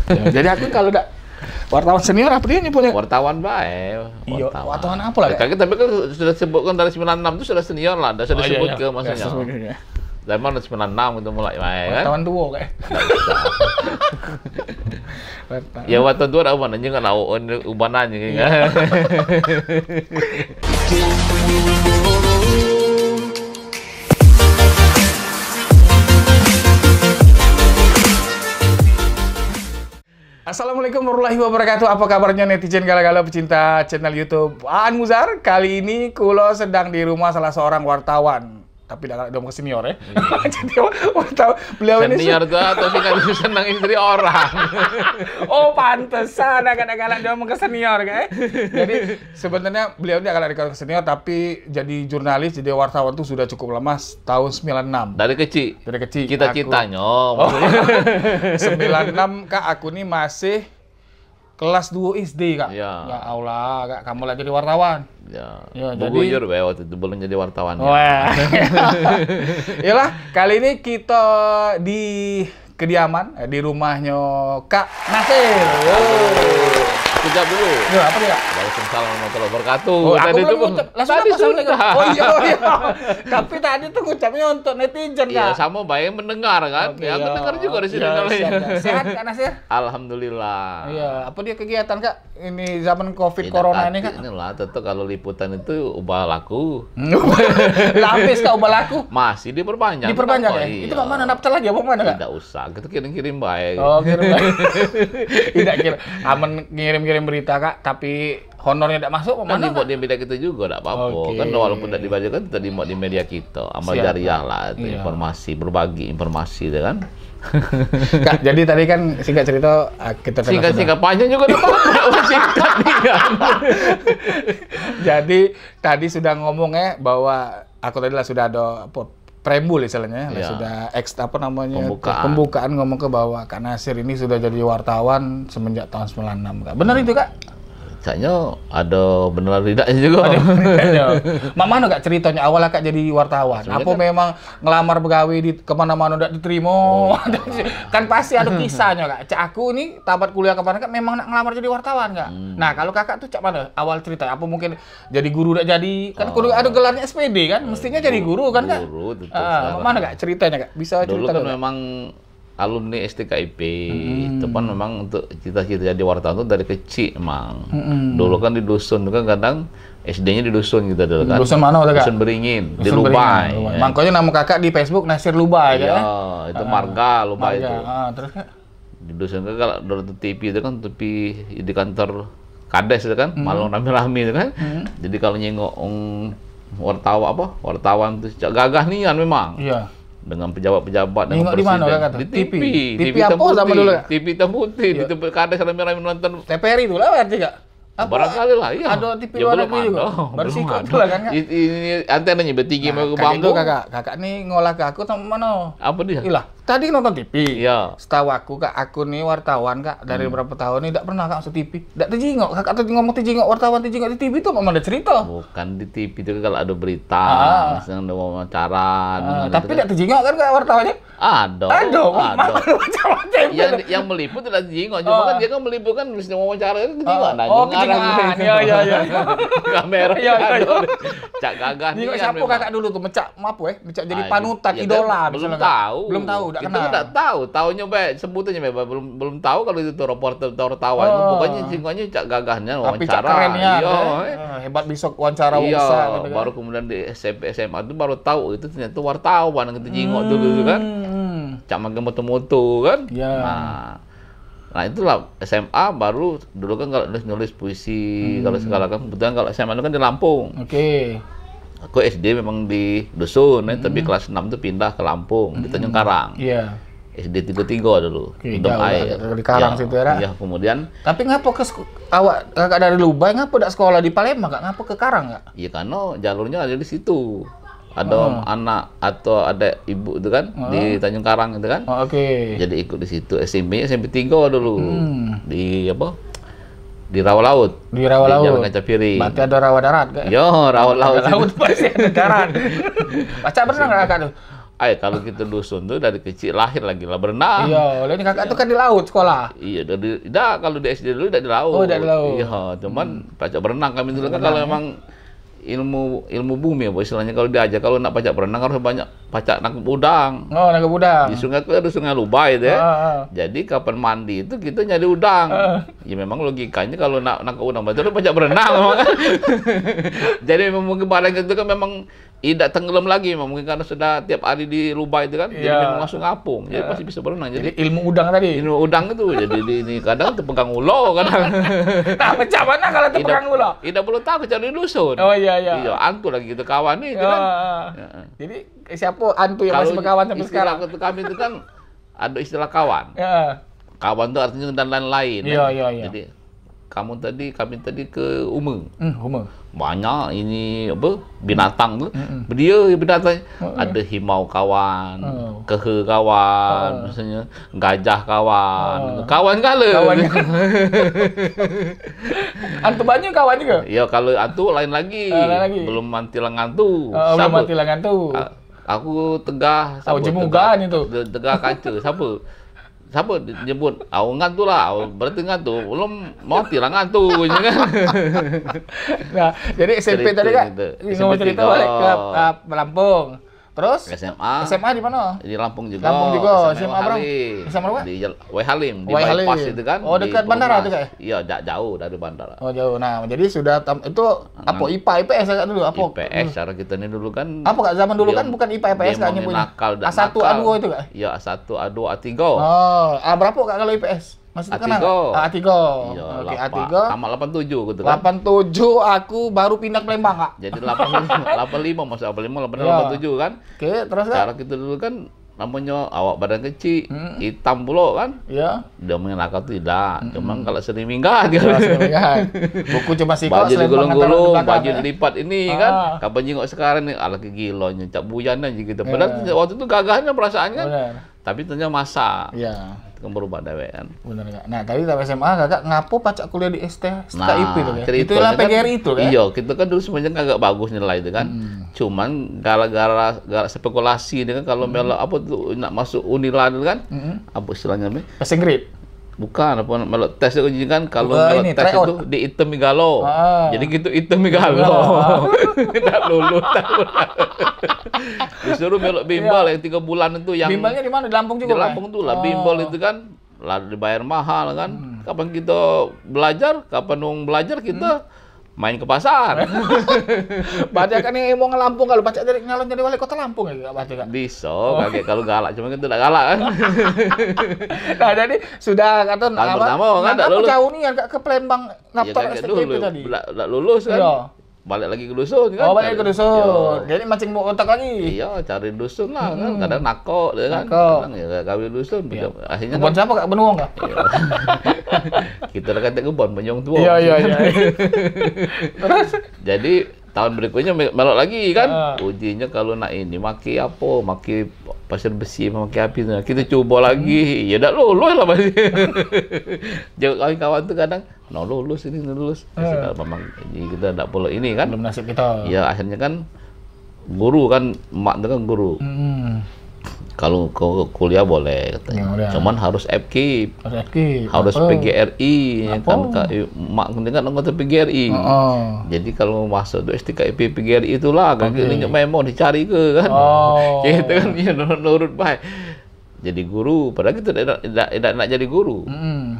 Ya, jadi aku kalau udah wartawan senior apa dia nyebutnya? Wartawan baik. Iya, wartawan apa lah? Tapi kan sudah sebutkan dari 96 itu sudah senior lah, sudah disebut ke maksudnya. Dari mana 96 itu mulai main kan? Wartawan tua kayak. Ya wartawan tua ada mana juga tahu ubanannya kan. Assalamualaikum warahmatullahi wabarakatuh. Apa kabarnya netizen galau-galau pecinta channel YouTube Aan Muzar? Kali ini Kulo sedang di rumah salah seorang wartawan. Tapi udah ke senior ya. Jadi wartawan beliau ini senior tuh atau sih kan senang istri orang. Oh pantesan agak-agak dia mau ke senior kayak. Jadi sebenarnya beliau ini agak ke senior tapi jadi jurnalis, jadi wartawan tuh sudah cukup lama, tahun 96. Dari kecil. Dari kecil. Cita-citanya. Oh. 96 Kak, aku nih masih kelas 2 SD Kak. Ya. Ya Allah, Kak, kamu lagi jadi wartawan. Ya, jadi buyur waktu itu belum jadi wartawan. Wah. Yalah, kali ini kita di kediaman di rumahnya Kak Nasir. Ucap dulu. Ya, apa dia? Waalaikumsalam warahmatullahi wabarakatuh. Oh, aku belum ucap. Langsung tadi sudah. Oh iya. Tapi tadi tuh ucapnya untuk netizen, Kak. Iya, sama baik mendengar kan. Okay, ya, aku dengar juga di sini. Sehat Kak Nasir? Alhamdulillah. Iya, apa dia kegiatan Kak? Ini zaman Covid Corona ini Kak. Inilah, tentu kalau liputan itu ubah laku. Lapis Kak ubah laku. Masih diperpanjang. Diperpanjang ya? Itu Pak mana daftar lagi apa mana Kak? Tidak usah, kita kirim-kirim baik. Oh, kirim baik. Tidak kira. Aman ngirim-kirim berita Kak, tapi honornya tidak masuk Kan mana? dibuat di media kita juga tidak apa-apa. Okay. Kan walaupun tidak dibacakan tetap dibuat di media kita. Amal jariah lah, itu informasi, berbagi informasi, kan? Kak, jadi tadi kan singkat cerita kita singkat panjang juga tidak apa-apa. Singkat dia. Jadi tadi sudah ngomongnya bahwa aku tadi lah sudah ada preambul istilahnya, ya. Sudah apa namanya pembukaan ngomong ke bahwa Kak Nasir ini sudah jadi wartawan semenjak tahun 96 Kak. Benar itu Kak? Kayaknya ada benar tidaknya juga. Mak mana Kak ceritanya awalnya Kak jadi wartawan? Apa kan memang ngelamar pegawai di kemana-mana udah diterima? Oh. Kan pasti ada kisahnya Kak. Cak aku ini tamat kuliah kemana Kak memang nak ngelamar jadi wartawan Kak. Nah kalau Kakak tuh cak mana awal cerita? Apa mungkin jadi guru udah jadi? Kan kudu ada gelarnya SPD kan? Mestinya jadi guru kan Kak? Guru tentu. Mana Kak ceritanya Kak? Bisa dulu cerita kan memang alumni STKIP itu kan memang untuk cita-cita jadi wartawan itu dari kecil emang. Dulu kan di dusun kan kadang SD-nya di dusun gitu dulu kan. Dusun mana Kak? Dusun Beringin, di Lubai. Ya. Makanya nama Kakak di Facebook Nasir Lubai kan? Iya, itu marga Lubai itu. Terus Kak? Di dusun kan kalau nonton TV itu kan TV di kantor Kades itu kan, malam rame-rame itu kan. Jadi kalau nyengok wartawan tuh gagah nian memang. Iya. Dengan pejabat-pejabat dengan presiden. Di mana Kak? Di TV. TV apa sama dulu Kak? TV hitam putih, di tempat Kades rame-rame nonton. TPRI itu lah berarti Kak? Barangkali lah, iya. Ada TV luar negeri juga? Baru sikap lah kan Kak? Ini antenanya bertinggi mau ke bambu. Kakak nih ngolah ke aku sama mana? Apa dia? Ilah, tadi nonton TV. Iya. Setahu aku Kak, aku nih wartawan Kak, dari berapa tahun ini tidak pernah Kak masuk TV. Tidak terjingok, Kakak tuh ngomong terjingok, wartawan terjingok di TV itu memang ada cerita. Bukan di TV itu kalau ada berita, misalnya ada wawancara. Tapi tidak terjingok kan Kak wartawannya? Ada. Macam-macam. Yang meliput tidak terjingok, cuma kan dia kan meliput kan mesti wawancara itu terjingok. Oh, kejengan. Iya. Kamera. Cak gagah nih kan. Siapa Kakak dulu tuh mencak jadi panutan idola belum tahu. Belum tahu, enggak kenal. Kita enggak tahu, taunya sebutannya belum tahu kalau itu reporter wartawan. Pokoknya jingonya cak gagahnya wawancara. Iya. Hebat bisa wawancara bisa gitu kan. Baru kemudian di SMP SMA itu baru tahu itu ternyata wartawan yang kita jingok dulu kan. Cak makan moto-moto kan. Nah itulah SMA baru dulu kan kalau nulis puisi kalau segala kan kebetulan kalau SMA itu kan di Lampung. Oke. Aku SD memang di dusun, tapi kelas 6 itu pindah ke Lampung di Tanjung Karang. Iya. SD 33 dulu. Udah air. Di Karang situ ya. Iya, kemudian. Tapi ngapa awak Kakak dari Lubai ngapa tidak sekolah di Palembang Kak? Ngapa ke Karang Kak? Iya karena jalurnya ada di situ. Ada anak atau ada ibu itu kan di Tanjung Karang itu kan. Oke. Jadi ikut di situ SMP 3 dulu. Di apa? Di rawa laut. Di rawa laut. Jalan Kaca Piring. Berarti ada rawa darat Kak? Yo, rawa laut. Rawa laut pasti ada darat. Baca berenang Kakak tuh? Kalau kita dusun tuh dari kecil lahir lagi lah berenang. Iya, oleh kakak tuh kan di laut sekolah. Iya, kalau di SD dulu udah di laut. Oh, udah di laut. Iya, cuman pacak berenang kami dulu kan kalau memang ilmu bumi apa istilahnya kalau diajar kalau nak pacak berenang harus banyak pacak nangkep udang. Oh, nangkep udang. Di sungai itu ada sungai Lubai itu ya. Jadi kapan mandi itu kita nyari udang. Ya memang logikanya kalau nak nangkep udang berarti harus pacak berenang memang kan. Jadi memang mungkin barang itu kan memang tidak tenggelam lagi, mungkin karena sudah tiap hari di Lubai itu kan, jadi memang langsung ngapung, jadi pasti bisa berenang. Jadi ilmu udang tadi. Ilmu udang itu, jadi ini kadang terpegang ulo, kadang. Nah, macam mana kalau terpegang ulo? Tidak perlu tahu cari dusun. Oh iya. Iya, antu lagi gitu kawan nih, kan. Jadi siapa antu yang masih berkawan sampai sekarang? Kalau kami itu kan ada istilah kawan. Kawan itu artinya dan lain-lain. Iya. Jadi kami tadi ke Ume. Ume. Banyak ini apa binatang tuh. Dia binatang ada himau kawan, kehe kawan, misalnya gajah kawan. Kawan kala. Antu banyak kawan juga. Iya, kalau antu lain lagi. Belum mantilang antu. Belum mantilang antu. Aku tegah. Oh, jemugan itu. Tegah kaca. Siapa nyebut? Ngantu lah, berarti ngantu. Belum mau tilang ngantu, kan? Nah, jadi SMP tadi kan ngomong cerita balik ke Lampung. Terus SMA di mana? Di Lampung juga. SMA berapa? SMA berapa? Di Wai Halim, di bypass itu kan. Oh, dekat bandara itu kayak? Iya, jauh dari bandara. Oh, jauh. Nah, jadi sudah itu apa IPA IPS kan dulu apa? IPS cara kita ini dulu kan. Apa Kak zaman dulu kan bukan IPA IPS kan nyebutnya. A1 A2 itu Kak? Iya, A1 A2 A3. Oh, berapa Kak kalau IPS? Masih terkenal? A3. Iya, oke, A3. Tamat 87 gitu kan. 87 aku baru pindah ke Lembang, Kak. Jadi 85 masuk 87 kan. Oke, terus kan? Cara kita dulu kan namanya awak badan kecil, hitam pula kan. Iya. Dia mengenakan tidak. Cuma kalau sering minggat kan. Buku cuma sih baju digulung-gulung, baju dilipat ini kan. Kapan jengok sekarang nih ala kegilonya, cak buyan aja gitu. Padahal waktu itu gagahnya perasaannya. Tapi ternyata masa. Iya. Kan berubah dewek kan. Benar Kak. Nah, tadi sampai SMA Kakak ngapo pacak kuliah di STKIP itu kan. Itulah PGRI itu kan. Iya, kita kan dulu sebenarnya agak bagus nilai itu kan. Cuman gara-gara spekulasi itu kan kalau melok apa tuh nak masuk Unilad kan. Apa istilahnya nih? Passing grade. Bukan, apa melok tes itu kan kalau melok tes itu diitem galo. Jadi gitu item galo. Tidak lulus. Disuruh melok bimbel yang 3 bulan itu yang. Bimbelnya di mana? Di Lampung juga. Di Lampung tuh lah bimbel itu kan. Lalu dibayar mahal kan. Kapan kita belajar, belajar kita main ke pasar. Baca kan yang mau Lampung kalau baca dari nyalon jadi wali kota Lampung ya baca kan. Bisa, kaget kalau galak cuma kita tidak galak kan. Nah, jadi sudah kata pertama kan enggak lulus. Jauh nih ke Palembang daftar STKIP tadi. Enggak lulus kan. Iya. Balik lagi ke dusun kan. Oh, balik ke dusun. Jadi mancing otak lagi. Iya, cari dusun lah kan. Kadang nakok kan. Kadang ya kawin dusun. Akhirnya kebon siapa Kak? Benuang Kak? Kita kata kebon Benyong tua. Iya. Terus jadi tahun berikutnya melok lagi kan. Ujinya kalau nak ini maki apa? Maki pasir besi, maki api. Kita coba lagi. Ya dak lulus lah pasti. Jauh kawan-kawan tuh kadang lulus ini lulus. Kalau memang kita tidak perlu ini kan. Belum nasib kita. Ya akhirnya kan guru kan, emak itu kan guru. Kalau kuliah boleh katanya. Cuman harus FKIP. Harus PGRI kan mak kan anggota PGRI. Jadi kalau masuk tuh STKIP PGRI itulah kan ini memo dicari ke kan. Gitu kan ya nurut baik. Jadi guru, padahal kita tidak nak jadi guru.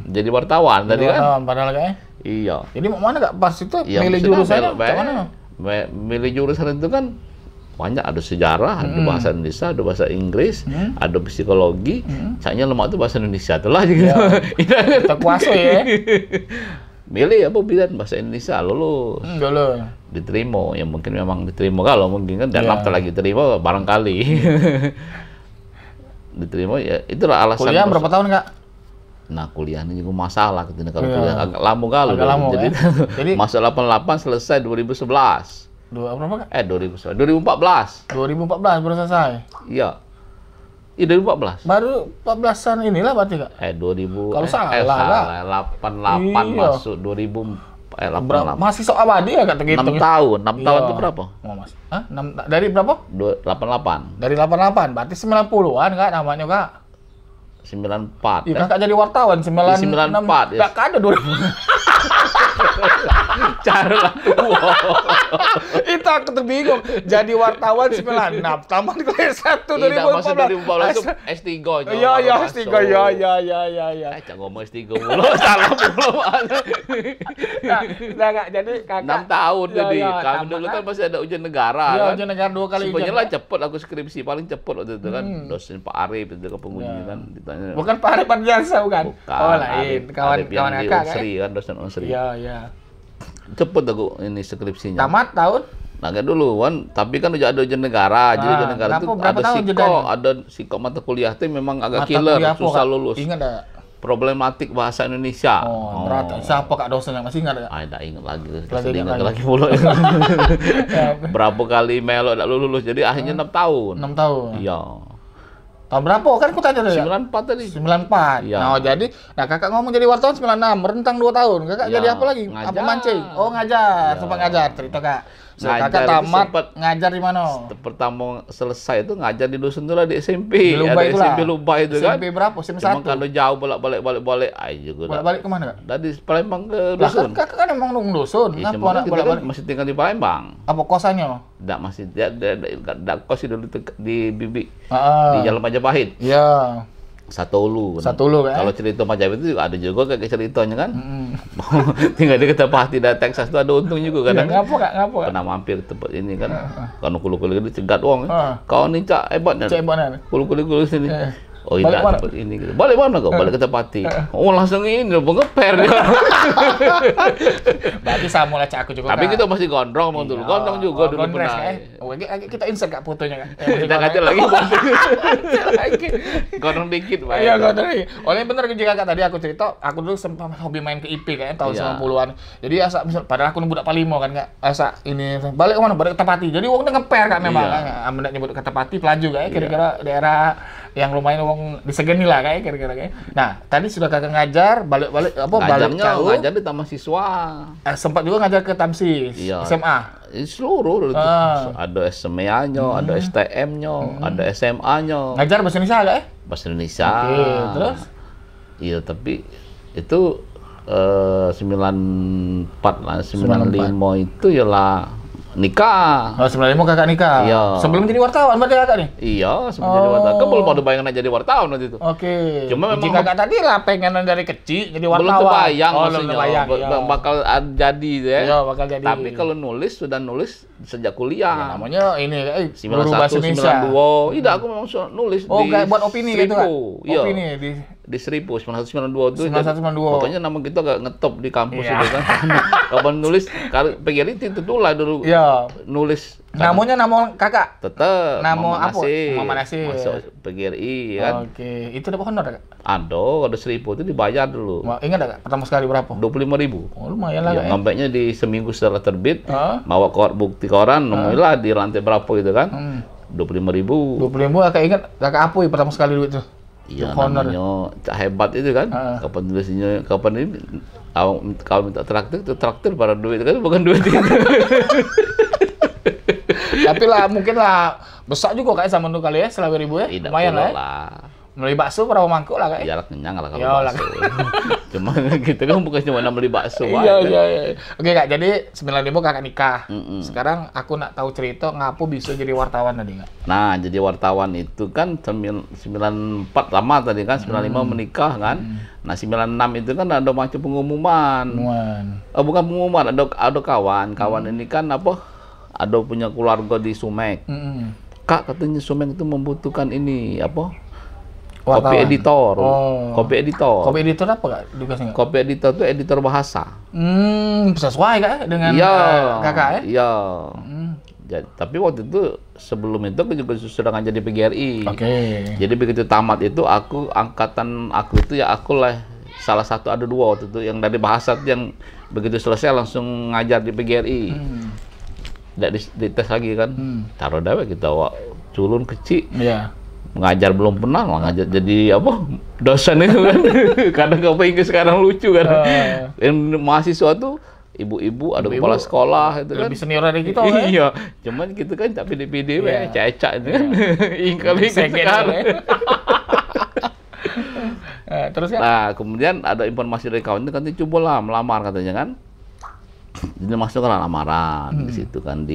Jadi wartawan tadi kan. Padahal kayaknya. Iya. Jadi mau mana Kak pas itu milih jurusannya mana? Milih jurusan itu kan banyak, ada sejarah, ada bahasa Indonesia, ada bahasa Inggris, ada psikologi. Sayangnya lemak itu bahasa Indonesia itulah gitu. Kita kuasa ya. Milih apa pilihan bahasa Indonesia lulus. Lulus. Diterima, ya mungkin memang diterima kalau mungkin kan dalam lagi terima barangkali. Diterima ya itulah alasan. Kuliah berapa tahun Kak? Nah kuliahnya juga masalah gitu. Kalau kuliah agak lama kalau. Jadi masuk 88 selesai 2011. Berapa Kak? 2014 baru selesai. Iya. Iya 2014. Baru 14-an inilah berarti Kak. 2000. Kalau salah Kak. 88 masuk 2000 Masih sok abadi ya kata gitu. 6 tahun. 6 tahun itu berapa? Oh, Mas. Hah? Dari berapa? 88. Dari 88. Berarti 90-an Kak namanya Kak. 94. Iya, Kakak jadi wartawan 94. Enggak ada 2000. Cara lah tua. Itu aku tuh bingung. Jadi wartawan 96, tamat kelas 1 Tidak, masuk 2014. 2014 itu S3 nya. Iya, S3. Ya. Cak ngomong S3 mulu, salah mulu. Nah, Kak, jadi Kakak 6 tahun jadi. Ya, Kami dulu kan masih ada ujian negara Iya, kan. ujian negara 2 kali Sebenarnya ujian. lah cepet aku skripsi, paling cepet waktu itu kan. Dosen Pak Arif itu ke penguji kan ditanya. Bukan Pak Arif Jasa bukan? Bukan, Oh, lain. Kawan-kawan yang di Kakak kan? Unsri kan, dosen Unsri. Iya. Cepet aku ini skripsinya. Tamat tahun? Nah, kayak dulu kan, tapi kan udah ada ujian negara. Jadi ujian negara itu berapa ada tahun ada psiko mata kuliah itu memang agak Mata killer, kuliah apa, susah Kak? lulus. Ingat enggak? Problematik bahasa Indonesia. Berat. Siapa Kak dosennya? Masih ingat enggak? Tidak ingat lagi. Lagi ingat Ingat lagi. lagi pula. Berapa kali melo tidak lulus. Jadi akhirnya 6 tahun. 6 tahun. Iya. Tahun berapa? Kan aku tanya tadi. 94 tadi. 94. Iya. Nah, jadi Kakak ngomong jadi wartawan 96, rentang 2 tahun. Kakak Iya, jadi apa lagi? ngajar. Apa mancing? Oh, ngajar. Iya. Sempat ngajar. Cerita Kak. So, Ngajar Kakak itu tamat sempat- ngajar di mana? Pertama selesai itu ngajar di Dusun Tula di SMP. Di Lubai ada itulah. SMP Lubai itu kan. SMP berapa? SMP Cuma 1. kalau jauh bolak-balik aja juga. Balik kemana Kak? Dari Palembang ke Lah kan Dusun. Kakak kan emang nung dusun. Ya, Ngapa cuma anak kita kan bolak-balik? masih tinggal di Palembang. Apa kosannya? Enggak masih enggak kos sih dulu di Bibi Ah. di Jalan Majapahit. Iya. Satolu. Satolu, kan? Kalau cerita Majapahit itu juga ada juga kayak ceritanya kan. Tinggal di Ketapati dan Texas itu ada untung juga Ya, kadang. ngapa Kak? Pernah mampir ke tempat ini kan. Kalau kulu-kulu itu cegat wong. Ah. Kau ni cak hebat kan. Cek mana? Kulu-kulu sini. Oh, Balik tidak mana? tempat ini gitu. Balik mana kau? Balik ke Ketapati. Oh, langsung ini ngeper dia. Berarti sama lah Cak aku juga. Tapi Kak. kita masih gondrong bang dulu. Gondrong juga dulu Gondres, pernah. Oh, kita insert Kak fotonya Kak. Kita kacau lagi. Gondrong dikit Pak. Iya, gondrong. Oleh bener juga Kak tadi aku cerita, aku dulu sempat hobi main ke IP kan tahun Iya. 90-an. Jadi asa misal padahal aku budak Palimo kan Kak. Asa ini balik ke mana? Balik ke Tepati. Jadi wong ngeper Kak memang Iya. kan. Amun nyebut ke Tepati pelaju Kak kira-kira daerah yang lumayan wong disegeni lah Kak kira-kira Kak. Nah, tadi sudah Kakak ngajar balik apa balik jauh. Ngajar di taman siswa. Sempat juga ngajar ke Tamsis, Iya. SMA. Seluruh dulu tuh. Ah. Ada SMA-nya, ada STM-nya, ada SMA-nya. Ngajar bahasa Indonesia Kak Bahasa Indonesia. Oke, terus? Iya, tapi itu 94 lah, 95 itu ialah nikah. Oh, 95 Kakak nikah. Iya. Sebelum jadi wartawan berarti Kakak nih? Iya, sebelum jadi wartawan. Kan belum ada bayangan nak jadi wartawan waktu itu. Oke. Cuma Uji memang- Kakak tadi lah pengenan dari kecil jadi wartawan. Belum terbayang belum maksudnya. terbayang. Iya. Bakal jadi ya. Iya, bakal jadi. Tapi kalau nulis sudah nulis sejak Ya, kuliah. namanya ini guru 91, bahasa Indonesia. 92. Tidak, aku memang sudah nulis Oh, di kayak buat opini gitu kan? Seribu. Iya. Opini di Seribu, 91, 92 itu. 91, 92. Pokoknya nama kita agak ngetop di kampus Iya. itu kan. Kapan nulis, kalau PGRI itu lah dulu. Iya. Nulis. Namanya nama Kakak. Tetap. Nama Muhammad apa? Nasir. Muhammad Nasir. Masuk PGRI kan. Oke. Itu dapat honor Kak? Ada, kalau 1000 itu dibayar dulu. Wah, ingat Kak pertama sekali berapa? 25.000. Oh, lumayan lah Kak. Ya, ngambeknya di seminggu setelah terbit, Ah. bawa bukti koran, nemuilah di lantai berapa gitu kan. 25.000. 25.000 Kakak ingat Kakak apui pertama sekali duit itu? Iya, honor. namanya Cak Hebat itu kan. Ah. Kapan tulisnya, kapan ini kalau minta traktir, itu traktir pada duit kan, bukan duit itu. Tapi lah mungkin lah besar juga Kak sama dulu kali ya, selama ribu ya. Tidak Lumayan pula lah. Ya. lah. Beli bakso berapa mangkuk lah Kak? Ya lah, kenyang lah kalau Iyalah. bakso. Cuma kita kan bukan cuma beli bakso Iya, aja. iya. Oke Kak, jadi 95 Kakak nikah. Mm-mm. Sekarang aku nak tahu cerita ngapu bisa jadi wartawan tadi Kak? Nah, jadi wartawan itu kan 94 lama tadi kan, 95 menikah kan. Nah, 96 itu kan ada macam pengumuman. Oh, bukan pengumuman, ada kawan ini kan apa? Ada punya keluarga di Sumek. Kak, katanya Sumek itu membutuhkan ini apa? Kopi Wartawan. editor. Oh. Kopi editor. Kopi editor apa Kak? Tugasnya Kak? Kopi editor itu editor bahasa. Sesuai Kak dengan Iya. Kakak ya? Iya. Jadi, tapi waktu itu sebelum itu aku juga sudah ngajar di PGRI. Oke. Jadi begitu tamat itu angkatan aku itu ya aku lah salah satu, ada dua waktu itu yang dari bahasa itu yang begitu selesai langsung ngajar di PGRI. Tidak dites lagi kan. Taruh dawe kita culun kecil. Iya. Mengajar belum pernah lah ngajar jadi apa dosen itu kan. Kadang kau ingat sekarang lucu kan. Yang mahasiswa tuh ibu-ibu, ada kepala sekolah itu kan. Lebih senior dari kita kan. Iya, cuman gitu kan tak pede-pede we, cecak itu kan. Ingkali sekali. Terus kan? Nah, kemudian ada informasi dari kawan itu kan cobalah melamar katanya kan. Jadi masuklah lamaran di situ kan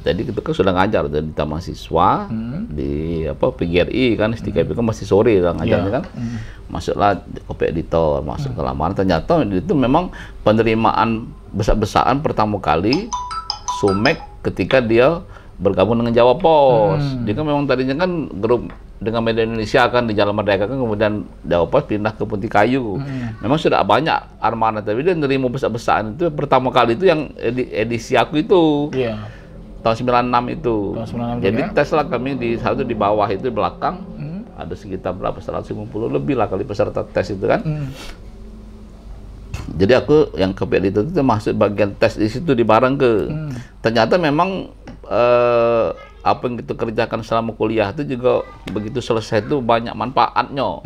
jadi kita kan sudah ngajar dari kita mahasiswa di PGRI kan STKP kan masih sore lah ngajarnya kan. Masuklah copy editor, masuk ke lamaran, ternyata itu memang penerimaan besar-besaran pertama kali Sumek ketika dia bergabung dengan Jawa Pos. Dia kan memang tadinya kan grup dengan Media Indonesia kan di Jalan Merdeka kan, kemudian Jawa Pos pindah ke Punti Kayu. Memang sudah banyak armada, tapi dia nerima besar-besaran itu pertama kali itu yang edisi aku itu. Tahun 96 itu. Jadi tes lah kami di satu di bawah itu di belakang. Ada sekitar berapa 150 lebih lah kali peserta tes itu kan. Jadi aku yang ke editor itu masuk bagian tes di situ di Barangke. Ternyata memang apa yang kita kerjakan selama kuliah itu juga begitu selesai itu banyak manfaatnya.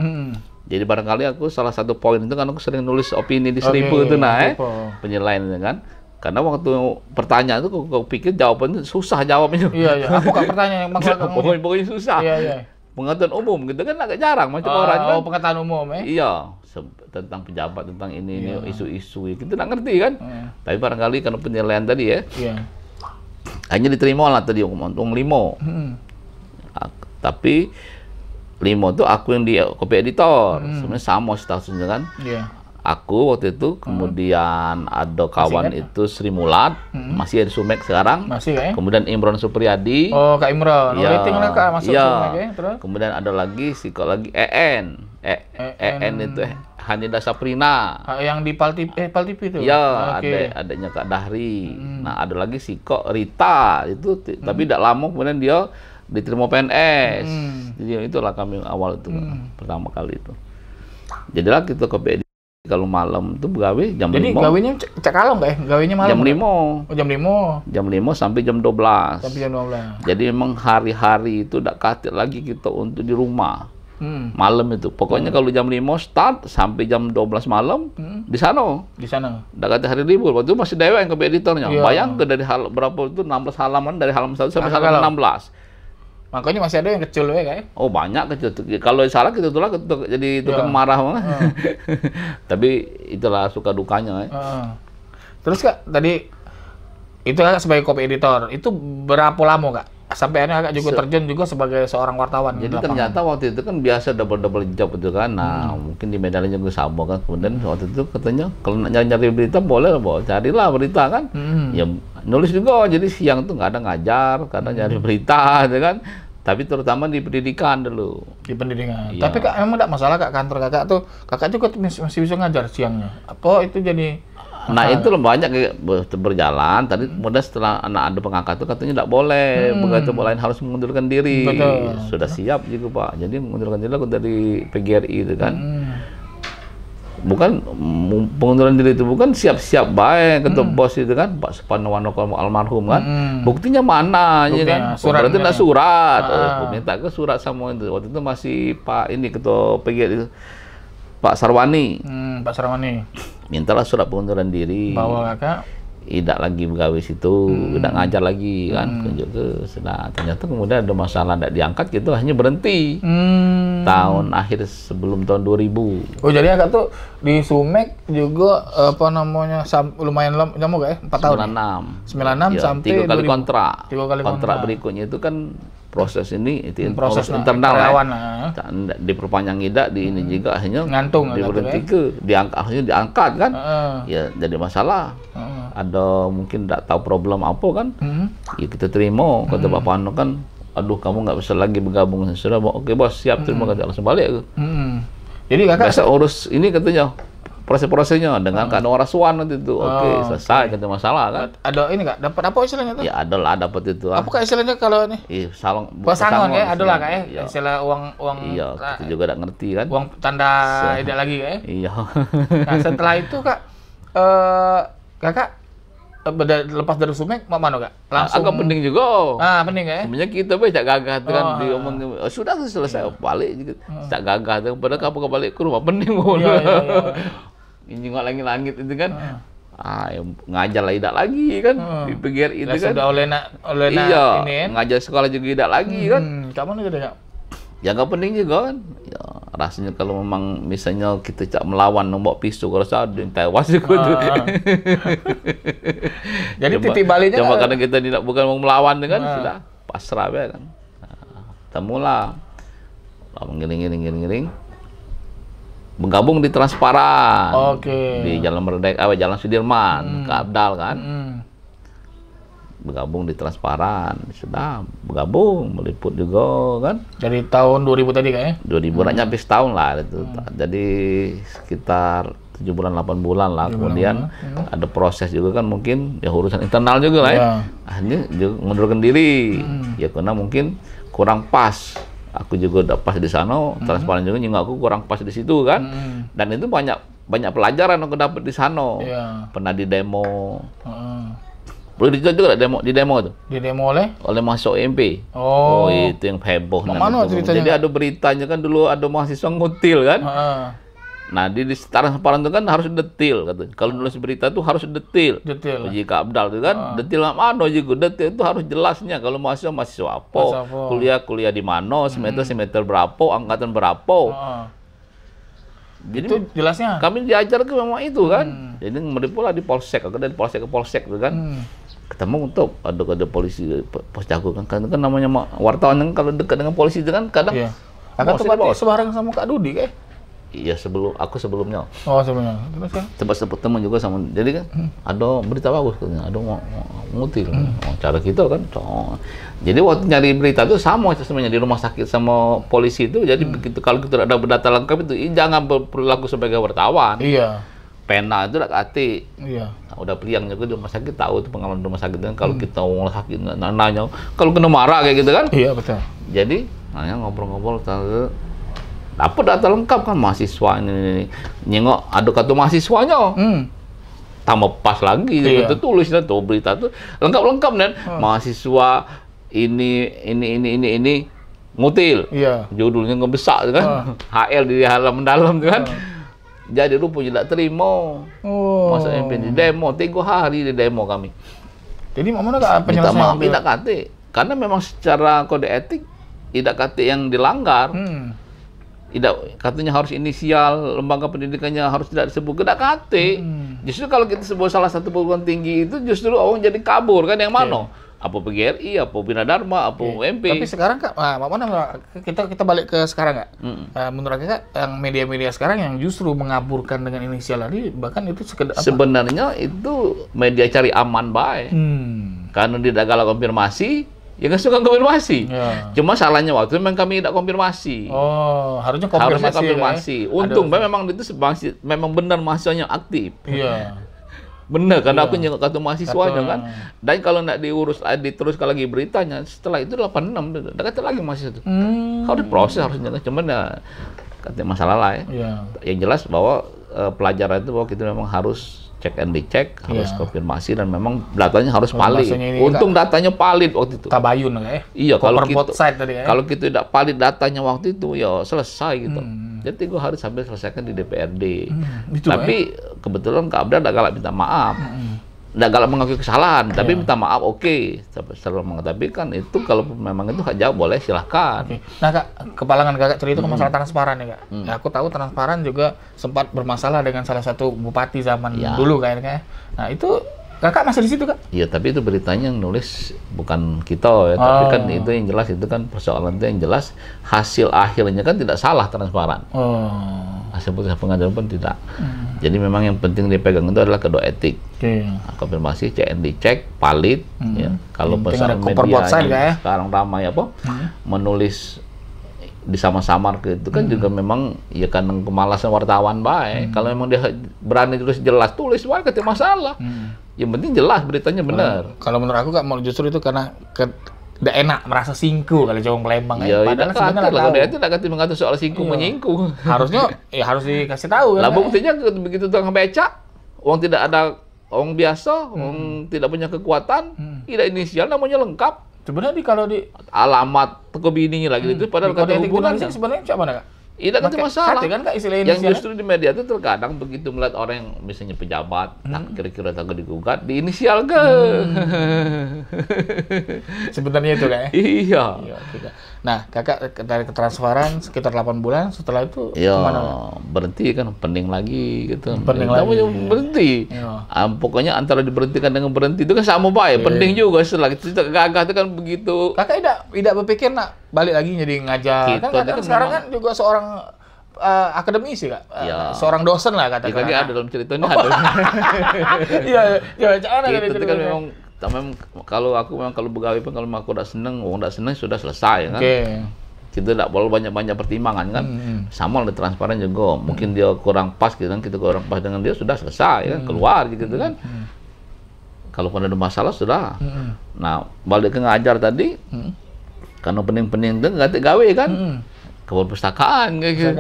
Jadi barangkali aku salah satu poin itu kan aku sering nulis opini di Seribu itu penilaian itu kan. Karena waktu pertanyaan itu aku pikir jawabannya susah jawabnya. Iya. Apa kak pertanyaan yang maksud kamu? Pokoknya susah. Iya. Pengetahuan umum gitu kan agak jarang macam orang kan. Pengetahuan umum Iya, tentang pejabat, tentang ini isu-isu kita nggak ngerti kan. Tapi barangkali karena penilaian tadi ya. Hanya diterima lah tadi untung 5. Tapi 5 itu aku yang di copy editor. Sebenarnya sama statusnya kan. Aku waktu itu, kemudian ada kawan itu Sri Mulat, masih ada Sumek sekarang. Kemudian Imron Supriyadi. Oh, Kak Imron. Iya. Kak masuk Sumek ya. Terus? Kemudian ada lagi lagi EN. EN itu Hanida Saprina. Yang di Paltipi itu. Iya, adanya Kak Dahri. Nah, ada lagi Rita itu tapi tidak lama kemudian dia diterima PNS. Jadi itulah kami awal itu pertama kali itu. Jadilah kita ke kalau malam itu begawe jam 5. Jadi gawenya cakalong nggak ya? Gawenya malam? Jam 5. Oh, jam 5. Jam 5 sampai jam 12. Sampai jam 12. Jadi memang hari-hari itu tidak katik lagi kita untuk di rumah. Malam itu. Pokoknya kalau jam 5 start sampai jam 12 malam di sana. Di sana. Tidak kata hari libur. Waktu itu masih dewa yang ke editornya. Bayangkan dari berapa itu 16 halaman dari halaman 1 sampai halaman 16. Makanya masih ada yang kecil ya kayak. Oh banyak kecil. Kalau salah kita itulah jadi tukang marah mah. Tapi itulah suka dukanya. Terus Kak tadi itu kan sebagai copy editor itu berapa lama Kak? Sampai akhirnya Kak juga terjun juga sebagai seorang wartawan. Jadi ternyata waktu itu kan biasa double job itu kan. Nah mungkin di Medan juga sama kan. Kemudian waktu itu katanya kalau nyari berita boleh carilah berita kan. Ya nulis juga. Jadi siang tuh nggak ada ngajar, kadang nyari berita, gitu kan. Tapi terutama di pendidikan dulu. Di pendidikan. Iya. Tapi Kak emang enggak masalah Kak kantor Kakak tuh. Kakak juga masih bisa ngajar siangnya. Apa itu jadi Nah itu banyak berjalan. Tadi kemudian setelah anak ada pengangkat itu katanya tidak boleh. Begitu lain harus mengundurkan diri. Betul. Sudah siap juga Pak. Jadi mengundurkan diri aku dari PGRI itu kan. Bukan pengunduran diri itu bukan siap-siap baik kata bos itu kan Pak Suparno almarhum kan. Buktinya mana ya kan? Berarti tidak surat. Minta ke surat sama itu. Waktu itu masih Pak ini ketua PGRI itu Pak Sarwani. Pak Sarwani. Mintalah surat pengunduran diri. Bahwa Kakak tidak lagi begawe situ, tidak ngajar lagi kan, kunjuk ke sana. Ternyata kemudian ada masalah tidak diangkat gitu, hanya berhenti. Tahun akhir sebelum tahun 2000. Oh jadi Kakak tuh di Sumek juga apa namanya lumayan lama gak ya? 4 tahun. 96 ya, sampai 3 kali 2000. kontrak. 3 kali kontrak berikutnya itu kan proses ini itu proses internal ya. Diperpanjang tidak di ini juga akhirnya ngantung diberhenti ke harusnya diangkat kan. Ya jadi masalah. Ada mungkin tidak tahu problem apa kan. Ya kita terima kata Bapak Ano kan, aduh kamu nggak bisa lagi bergabung. Sudah oke bos siap terima kasih langsung balik. Jadi Kakak biasa urus ini katanya proses-prosesnya dengan Kak Nora Swan nanti itu oke selesai kata masalah kan. Ada ini nggak dapat apa istilahnya tuh? Ya ada lah dapat itu. Apa kak istilahnya kalau ini? Salong. Pesangon ya, ada lah kak ya. Istilah uang. Iya, kita juga tidak ngerti kan. Uang tanda tidak lagi kak ya. Iya. Nah setelah itu kak, kakak lepas dari Sumek mau mana kak? Langsung. Agak penting juga. Penting ya. Sebenarnya kita cak gagah tuh kan diomong sudah selesai balik juga. Cak gagah tuh padahal kamu balik ke rumah penting. Iya. Ini nggak langit-langit itu kan. ngajar lah tidak lagi kan di PGRI itu kan. Sudah oleh iya, ini ngajar sekolah juga tidak lagi kan. Kapan itu Kak? Ya nggak penting juga kan. Ya, rasanya kalau memang misalnya kita cak melawan nombok pisau kalau saya tewas juga tuh. Jadi titik baliknya cuma karena kita tidak bukan mau melawan kan sudah pasrah ya kan. Temulah ngiring bergabung di Transparan. Di Jalan Merdeka, Jalan Sudirman, ke Abdal kan. Bergabung di Transparan, sudah bergabung, meliput juga kan. Dari tahun 2000 tadi kayaknya? 2000 nyampe setahun lah itu. Jadi sekitar 7 bulan 8 bulan lah. Kemudian ada proses juga kan, mungkin ya urusan internal juga lah ya. Akhirnya juga mengundurkan diri. Ya karena mungkin kurang pas. Aku juga udah pas di sana, Transparan juga nyinggung aku kurang pas di situ kan. Dan itu banyak pelajaran aku dapat di sana. Pernah di demo. Boleh dicerita juga di demo itu? Di demo oleh mahasiswa UMP. Oh, itu yang heboh. Mana ceritanya? Jadi ada beritanya kan dulu ada mahasiswa ngutil kan. Nah, di Transparan itu kan harus detail katanya. Kalau nulis berita itu harus detail. Jika Abdal itu kan detail mana juga, detail itu harus jelasnya. Kalau mahasiswa apa, kuliah di mana, semester berapa, angkatan berapa. Jadi itu jelasnya. Kami diajar ke memang itu kan. Jadi meliput lah di Polsek, aku dari Polsek ke Polsek itu kan. Ketemu untuk ada polisi pos jago kan. Kan namanya wartawan yang kalau dekat dengan polisi itu kan kadang. Kakak tuh berarti sebarang sama Kak Dudi kayak? Iya aku sebelumnya. Oh sebelumnya. Terus kan? Sempat teman juga sama. Jadi kan ada berita bagus katanya, ada ngutil. Cara kita kan. Jadi waktu nyari berita itu sama sebenarnya di rumah sakit sama polisi itu. Jadi begitu kalau kita ada berdata lengkap itu jangan berperilaku sebagai wartawan. Iya. Pena itu udah kati. Iya. Nah, udah peliang juga di rumah sakit, tahu itu pengalaman di rumah sakit kan. Kalau kita orang sakit nanya, kalau kena marah kayak gitu kan. Iya betul. Jadi nanya ngobrol-ngobrol dapat data lengkap kan mahasiswa ini nyengok ada kartu mahasiswanya. Tambah pas lagi gitu tulisnya tuh berita tuh lengkap kan mahasiswa ini ngutil. Judulnya ngebesak kan. HL di halaman dalam tuh kan. Jadi rupanya tidak terima. Masa MP di demo 3 hari di demo kami. Jadi mana enggak minta maaf tidak kate karena memang secara kode etik tidak kate yang dilanggar. Tidak katanya harus inisial lembaga pendidikannya harus tidak disebut tidak kate. Justru kalau kita sebut salah satu perguruan tinggi itu justru orang jadi kabur kan yang mana? Apa PGRI, apa Bina Dharma, apa UMP. Tapi sekarang Kak, mana kita balik ke sekarang nggak? Menurut Kakak yang media-media sekarang yang justru mengaburkan dengan inisial tadi bahkan itu sekedar apa? Sebenarnya itu media cari aman baik. Karena tidak galak konfirmasi, ya nggak suka konfirmasi. Cuma salahnya waktu itu memang kami tidak konfirmasi. Oh, harusnya konfirmasi. Untung memang itu memang benar mahasiswanya aktif. Iya. Benar, karena aku nyengok kartu mahasiswanya kan. Dan kalau nggak diurus, diteruskan lagi beritanya, setelah itu 86, udah kata lagi mahasiswa itu. Harus diproses harusnya, cuman ya katanya masalah lah ya. Yang jelas bahwa pelajaran itu bahwa kita memang harus cek and dicek, harus konfirmasi dan memang datanya harus valid. Untung datanya valid waktu itu. Tabayun ya. Iya, kalau kita tidak valid datanya waktu itu ya selesai gitu. Jadi 3 hari sampai selesaikan di DPRD. Tapi kebetulan Kak Abdal tidak galak minta maaf. Tidak galak mengakui kesalahan, tapi minta maaf selalu mengatakan kan itu kalau memang itu hak jawab boleh silahkan. Nah Kak, kepalangan Kakak cerita ke masalah Transparan ya Kak. Ya, aku tahu Transparan juga sempat bermasalah dengan salah satu bupati zaman dulu kayaknya. Nah itu Kakak masih di situ Kak? Iya, tapi itu beritanya yang nulis bukan kita ya, tapi kan itu yang jelas itu kan persoalan itu yang jelas hasil akhirnya kan tidak salah Transparan. Hasil putusan pengadilan pun tidak. Jadi memang yang penting dipegang itu adalah kode etik. Konfirmasi, cek and dicek, valid. Ya. Kalau persoalan media sekarang ramai apa, menulis disamar-samar ke itu kan juga memang ya kan kemalasan wartawan baik. Kalau memang dia berani tulis jelas, tulis baik, tidak masalah. Yang penting jelas beritanya benar. Kalau menurut aku Kak, justru itu karena tidak enak merasa singku kalau Jawa Palembang. Padahal sebenarnya kalau dia itu tidak kata mengatur soal singku menyingkung. Harusnya ya harus dikasih tahu. Lah buktinya begitu tukang becak, orang tidak ada orang biasa, orang tidak punya kekuatan, tidak inisial namanya lengkap. Sebenarnya kalau di alamat toko bininya lagi itu padahal kata hubungan sebenarnya siapa mana Kak? Tidak ada masalah. Kan Kak istilah Yang justru di media itu terkadang begitu melihat orang yang misalnya pejabat, kira-kira takut digugat, diinisial ke. Sebenarnya itu Kak ya? Iya. Nah, Kakak dari ketransferan sekitar 8 bulan, setelah itu kemana? Berhenti kan, pening lagi gitu. Pening lagi. Berhenti. Pokoknya antara diberhentikan dengan berhenti itu kan sama baik. Pening juga setelah itu gagah itu kan begitu. Kakak tidak berpikir nak balik lagi jadi ngajar. Kan sekarang kan juga seorang akademisi Kak. Seorang dosen lah katakan. Ada dalam ceritanya ada. Iya, jangan ada itu kan memang kalau pegawai pun kalau aku udah seneng sudah selesai kan. Kita tidak boleh banyak pertimbangan kan. Sama ada transparan juga. Mungkin dia kurang pas gitu kan, kita kurang pas dengan dia sudah selesai kan, keluar gitu kan. Kalau ada masalah sudah. Nah, balik ke ngajar tadi. Karena pening-pening itu nggak gawe kan. Ke perpustakaan kayak gitu.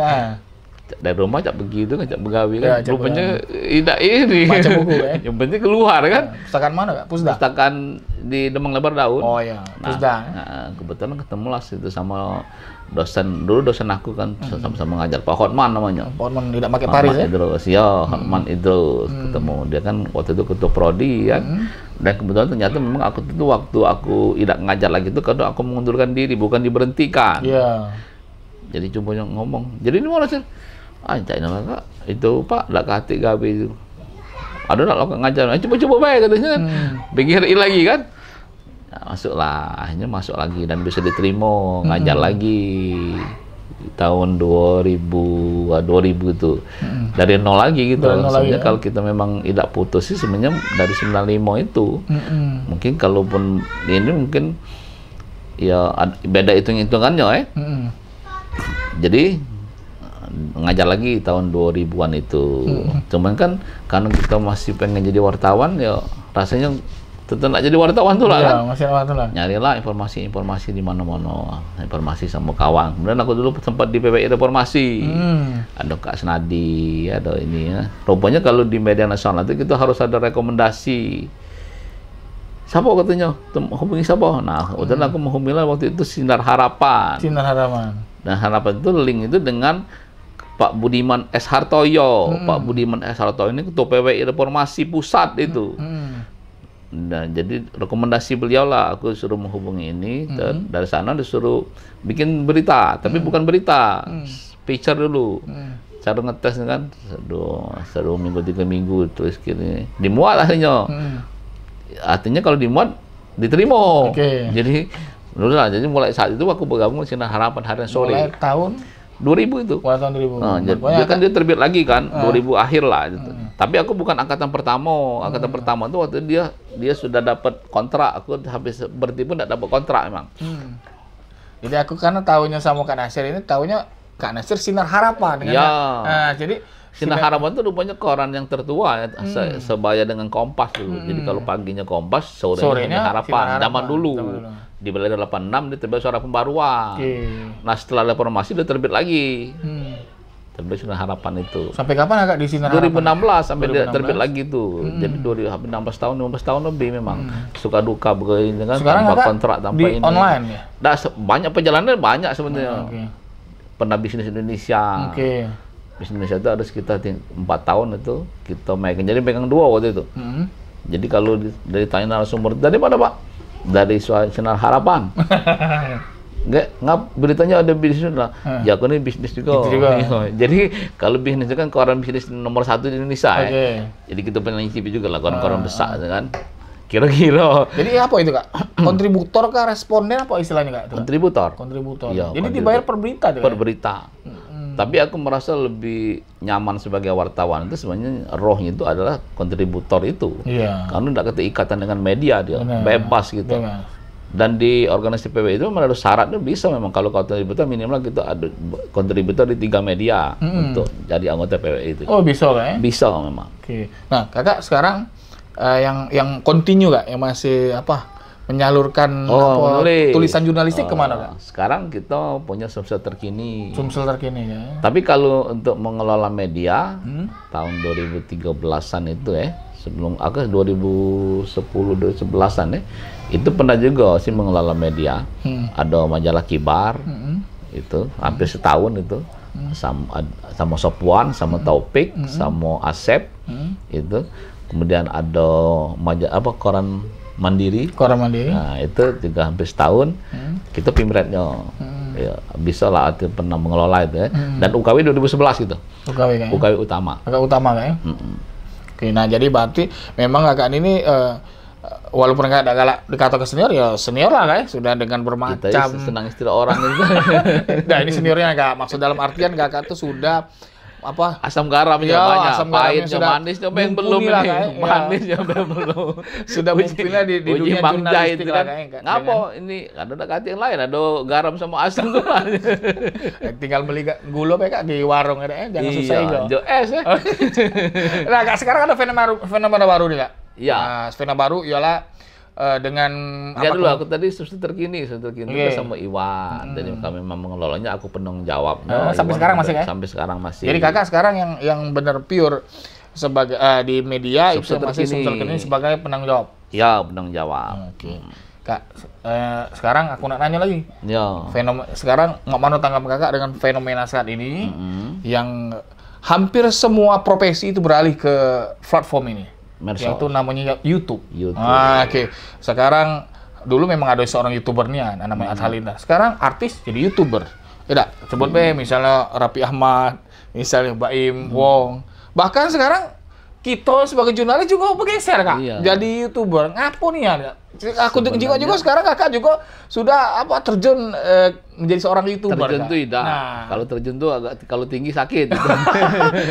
Dari rumah cak begitu kan, cak begawi kan. Rupanya tidak ini. Baca buku kan. Yang penting keluar kan. Pustakaan mana Kak? Pusda? Pustakaan di Demang Lebar Daun. Oh iya, Pusda. Nah, kebetulan ketemu lah situ sama dosen aku kan, sama-sama ngajar. Pak Hotman namanya. Pak Hotman tidak pakai Paris ya? Hotman Idrus ketemu. Dia kan waktu itu ketua prodi kan. Dan kebetulan ternyata memang waktu aku tidak ngajar lagi itu kadang aku mengundurkan diri, bukan diberhentikan. Iya. Jadi cuma ngomong. Jadi ini mana sih? Cak Kak, itu Pak, lah hati gawe itu. Ada nak lo ngajar, coba baik katanya kan. BGRI lagi kan. Nah, masuk lagi dan bisa diterima ngajar lagi tahun 2000 itu. Dari nol lagi gitu. Sebenarnya kalau kita memang tidak putus sih sebenarnya dari 95 itu. Mungkin kalaupun ini mungkin ya beda hitung-hitungannya Jadi ngajar lagi tahun 2000-an itu. Cuman kan karena kita masih pengen jadi wartawan ya rasanya tetap nak jadi wartawan tuh lah kan. Masih wartawan lah. Nyarilah informasi di mana-mana, informasi sama kawan. Kemudian aku dulu sempat di PPI Reformasi. Ada Kak Senadi, ada ini ya. Rupanya kalau di media nasional itu kita harus ada rekomendasi. Siapa katanya? Hubungi siapa? Nah, kemudian aku menghubungi waktu itu Sinar Harapan. Dan Harapan itu link itu dengan Pak Budiman S. Hartoyo. Pak Budiman S. Hartoyo ini ketua PWI Reformasi Pusat itu. Nah, jadi rekomendasi beliau lah aku suruh menghubungi ini. Dari sana disuruh bikin berita, tapi bukan berita, feature dulu. Cara ngetes kan, seru minggu 3 minggu terus gini. Dimuat akhirnya. Artinya kalau dimuat diterima. Jadi jadi mulai saat itu aku bergabung di Sinar Harapan harian sore. Mulai tahun 2000 itu. Tahun 2000. Nah, dia terbit lagi kan, 2000 akhir lah gitu. Tapi aku bukan angkatan pertama. Angkatan pertama itu waktu dia sudah dapat kontrak. Aku habis berhenti pun tidak dapat kontrak emang. Jadi aku karena tahunya sama Kak Nasir ini, tahunya Kak Nasir Sinar Harapan. Nah, jadi Sinar Harapan itu rupanya koran yang tertua ya, sebaya dengan Kompas dulu. Jadi kalau paginya Kompas, sorenya Harapan. Zaman dulu. Di Belanda 86 dia terbit Suara Pembaruan. Nah setelah reformasi dia terbit lagi. Terbit Sinar Harapan itu. Sampai kapan Kak di Sinar Harapan? 2016 sampai dia terbit lagi tuh. Jadi 15 tahun lebih memang. Suka duka begini kan. Sekarang tanpa kontrak tanpa di ini. Online ya? Banyak perjalanan banyak sebenarnya. Pernah bisnis Indonesia. Bisnis Indonesia itu ada sekitar 4 tahun itu kita megang. Jadi pegang 2 waktu itu. Jadi kalau dari tanya narasumber dari mana Pak? Dari Sinar Harapan. Nggak beritanya ada bisnis lah. Ya aku ini bisnis juga. Jadi kalau bisnis itu kan koran bisnis nomor 1 di Indonesia ya. Jadi kita pernah nyicipi juga lah koran-koran besar kan. Kira-kira. Jadi apa itu Kak? Kontributor kah, responden apa istilahnya Kak? Kontributor. Ya, jadi dibayar per berita tuh. Per berita. Tapi aku merasa lebih nyaman sebagai wartawan itu sebenarnya rohnya itu adalah kontributor itu. Karena tidak keterikatan dengan media dia, bebas gitu. Dan di organisasi PWI itu memang ada syaratnya bisa memang kalau kontributor minimal kita ada kontributor di 3 media untuk jadi anggota PWI itu. Oh bisa Kak ya? Bisa memang. Nah Kakak sekarang yang continue Kak, yang masih menyalurkan tulisan jurnalistik kemana Kak? Sekarang kita punya Sumsel Terkini. Sumsel Terkini ya. Tapi kalau untuk mengelola media tahun 2013-an itu sebelum aku 2010-2011-an itu pernah juga sih mengelola media. Ada majalah Kibar itu hampir setahun itu. sama Sopwan, sama Taufik, sama Asep, itu. Kemudian ada koran Mandiri. Nah, itu juga hampir setahun. Kita pimretnya. Ya, bisa lah pernah mengelola itu ya. Dan UKW 2011 gitu. UKW utama. Utama kayaknya. Oke, nah jadi berarti memang kakak ini walaupun nggak ada galak dikata ke senior, ya senior lah kayak sudah dengan bermacam. Kita senang istilah orang itu. Nah ini seniornya kak, maksud dalam artian kakak tuh sudah apa? Asam garamnya banyak, pahitnya, manisnya yang belum ini, manisnya belum. Sudah mumpuni di dunia jurnalistik lah kayaknya. Ngapa ini? Ada kata yang lain, ada garam sama asam tuh. Tinggal beli gula kak di warung ada, jangan susah juga. Jo es ya. Nah kak sekarang ada fenomena baru nih kak. Iya. Nah, fenomena baru ialah dengan dulu aku tadi susu terkini itu sama Iwan. Jadi kami memang mengelolanya, aku penanggung jawabnya. Sampai sekarang masih kan? Sampai sekarang masih. Jadi kakak sekarang yang benar pure sebagai di media itu masih Sumsel Terkini sebagai penanggung jawab. Ya, penanggung jawab. Oke. Kak, sekarang aku nak nanya lagi. Ya. Sekarang mana tanggapan kakak dengan fenomena saat ini yang hampir semua profesi itu beralih ke platform ini? Yaitu namanya YouTube. Oke. Sekarang dulu memang ada seorang YouTuber nih namanya Adhalinda. Sekarang artis jadi YouTuber. Tidak, sebut misalnya Raffi Ahmad, misalnya Baim Wong. Bahkan sekarang kita sebagai jurnalis juga bergeser kak, jadi YouTuber. Ngapo nih ya? Aku juga sekarang kakak juga sudah terjun menjadi seorang YouTuber. Terjun tuh tidak. Kalau terjun tuh kalau tinggi sakit.